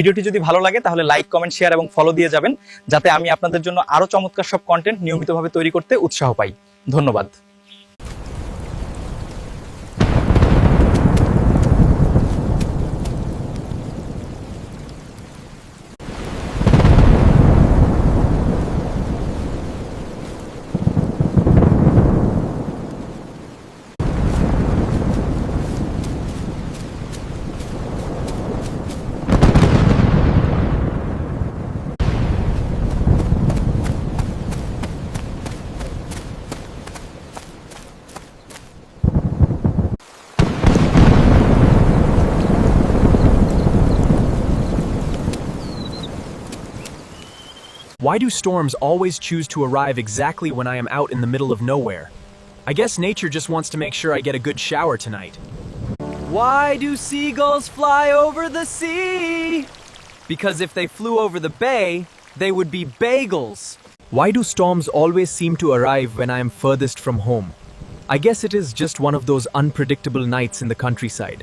ভিডিওটি যদি ভালো লাগে তাহলে লাইক, কমেন্ট, শেয়ার এবং ফলো দিয়ে যাবেন, যাতে আমি আপনাদের জন্য আরো চমৎকার সব কন্টেন্ট নিয়মিতভাবে তৈরি করতে উৎসাহ পাই। ধন্যবাদ। Why do storms always choose to arrive exactly when I am out in the middle of nowhere? I guess nature just wants to make sure I get a good shower tonight. Why do seagulls fly over the sea? Because if they flew over the bay, they would be bagels. Why do storms always seem to arrive when I am furthest from home? I guess it is just one of those unpredictable nights in the countryside.